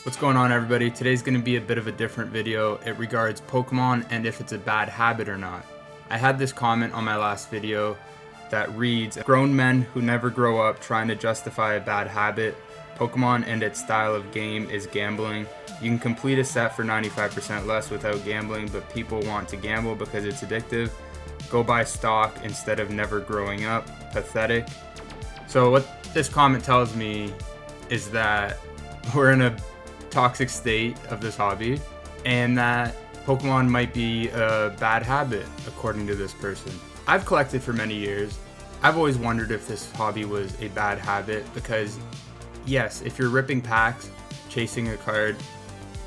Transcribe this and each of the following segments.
What's going on, everybody? Today's going to be a bit of a different video. It regards Pokemon and if it's a bad habit or not. I had this comment on my last video that reads, grown men who never grow up trying to justify a bad habit. Pokemon and its style of game is gambling. You can complete a set for 95% less without gambling, but people want to gamble because it's addictive. Go buy stock instead of never growing up. Pathetic. So what this comment tells me is that we're in a toxic state of this hobby and that Pokemon might be a bad habit according to this person. I've collected for many years. I've always wondered if this hobby was a bad habit because yes, if you're ripping packs, chasing a card,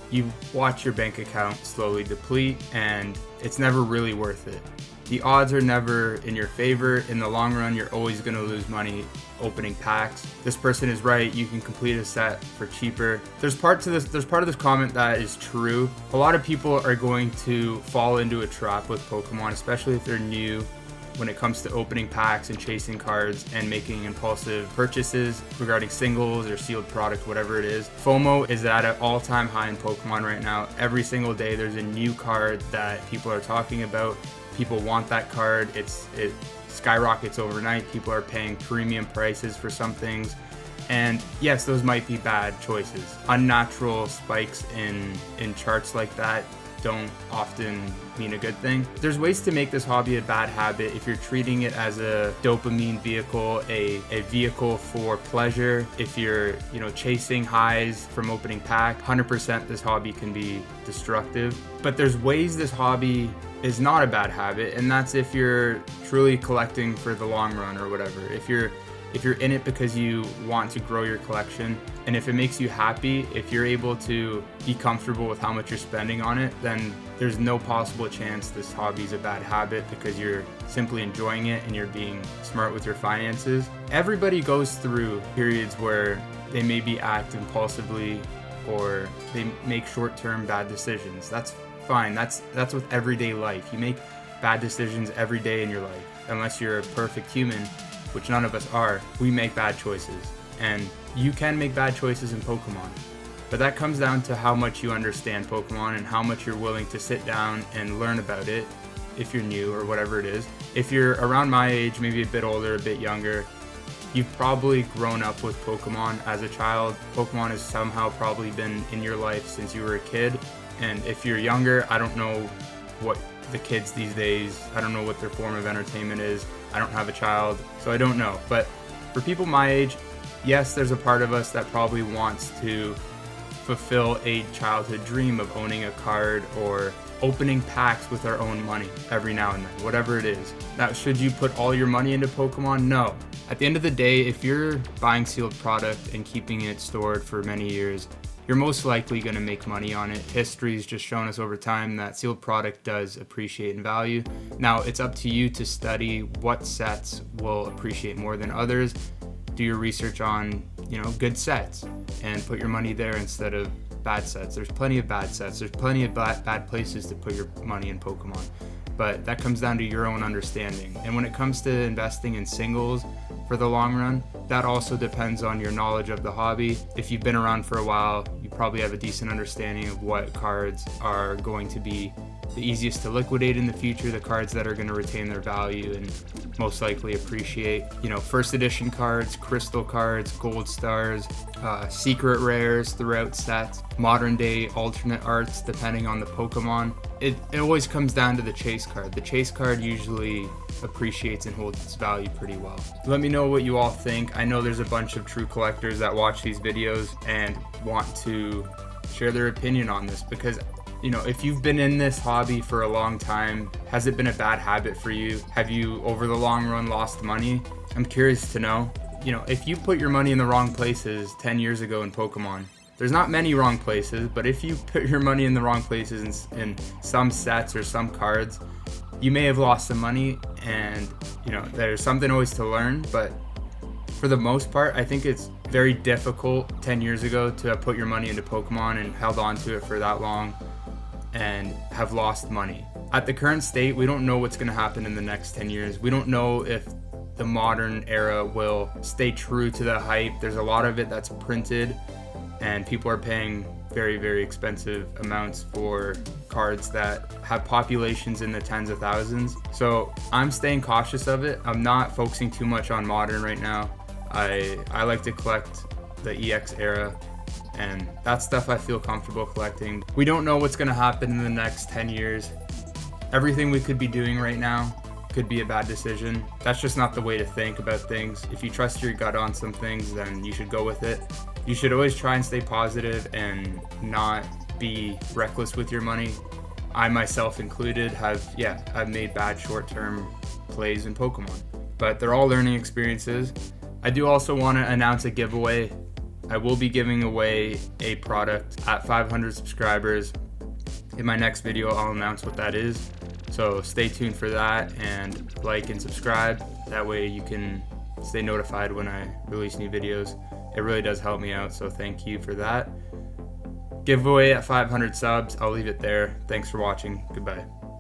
you watch your bank account slowly deplete and it's never really worth it. The odds are never in your favor. In the long run, you're always going to lose money opening packs. This person is right. You can complete a set for cheaper. There's part of this comment that is true. A lot of people are going to fall into a trap with Pokemon, especially if they're new when it comes to opening packs and chasing cards and making impulsive purchases regarding singles or sealed product, whatever it is. FOMO is at an all-time high in Pokemon right now. Every single day there's a new card that people are talking about. People want that card. It skyrockets overnight. People are paying premium prices for some things. And yes, those might be bad choices. Unnatural spikes in charts like that don't often mean a good thing. There's ways to make this hobby a bad habit if you're treating it as a dopamine vehicle, a vehicle for pleasure. If you're, chasing highs from opening pack, 100% this hobby can be destructive. But there's ways this hobby is not a bad habit, and that's if you're truly collecting for the long run or whatever. If you're in it because you want to grow your collection, and if it makes you happy, if you're able to be comfortable with how much you're spending on it, then there's no possible chance this hobby's a bad habit because you're simply enjoying it and you're being smart with your finances. Everybody goes through periods where they maybe act impulsively or they make short-term bad decisions. That's fine. That's with everyday life. You make bad decisions every day in your life. Unless you're a perfect human, which none of us are, we make bad choices. And you can make bad choices in Pokemon. But that comes down to how much you understand Pokemon and how much you're willing to sit down and learn about it if you're new or whatever it is. If you're around my age, maybe a bit older, a bit younger, you've probably grown up with Pokemon as a child. Pokemon has somehow probably been in your life since you were a kid. And if you're younger, I don't know what the kids these days, I don't know what their form of entertainment is. I don't have a child, so I don't know. But for people my age, yes, there's a part of us that probably wants to fulfill a childhood dream of owning a card or opening packs with our own money every now and then, whatever it is. Now, should you put all your money into Pokemon? No. At the end of the day, if you're buying sealed product and keeping it stored for many years, you're most likely going to make money on it. History's just shown us over time that sealed product does appreciate in value. Now, it's up to you to study what sets will appreciate more than others. Do your research on, good sets and put your money there instead of bad sets. There's plenty of bad sets. There's plenty of bad places to put your money in Pokemon. But that comes down to your own understanding. And when it comes to investing in singles for the long run, that also depends on your knowledge of the hobby. If you've been around for a while, you probably have a decent understanding of what cards are going to be the easiest to liquidate in the future, the cards that are going to retain their value and most likely appreciate. First edition cards, crystal cards, gold stars, secret rares throughout sets, modern day alternate arts depending on the Pokemon. It always comes down to the chase card. The chase card usually appreciates and holds its value pretty well. Let me know what you all think. I know there's a bunch of true collectors that watch these videos and want to share their opinion on this because if you've been in this hobby for a long time, has it been a bad habit for you? Have you, over the long run, lost money? I'm curious to know. If you put your money in the wrong places 10 years ago in Pokemon, there's not many wrong places, but if you put your money in the wrong places in some sets or some cards, you may have lost some money and, there's something always to learn, but for the most part, I think it's very difficult 10 years ago to have put your money into Pokemon and held on to it for that long and have lost money. At the current state, we don't know what's going to happen in the next 10 years. We don't know if the modern era will stay true to the hype. There's a lot of it that's printed and people are paying very, very expensive amounts for cards that have populations in the tens of thousands. So I'm staying cautious of it. I'm not focusing too much on modern right now. I like to collect the EX era, and that's stuff I feel comfortable collecting. We don't know what's going to happen in the next 10 years. Everything we could be doing right now could be a bad decision. That's just not the way to think about things. If you trust your gut on some things, then you should go with it. You should always try and stay positive and not be reckless with your money. I myself included I've made bad short-term plays in Pokemon, but they're all learning experiences. I do also want to announce a giveaway. I will be giving away a product at 500 subscribers. In my next video, I'll announce what that is. So stay tuned for that, and like and subscribe. That way you can stay notified when I release new videos. It really does help me out, so thank you for that. Giveaway at 500 subs. I'll leave it there. Thanks for watching. Goodbye.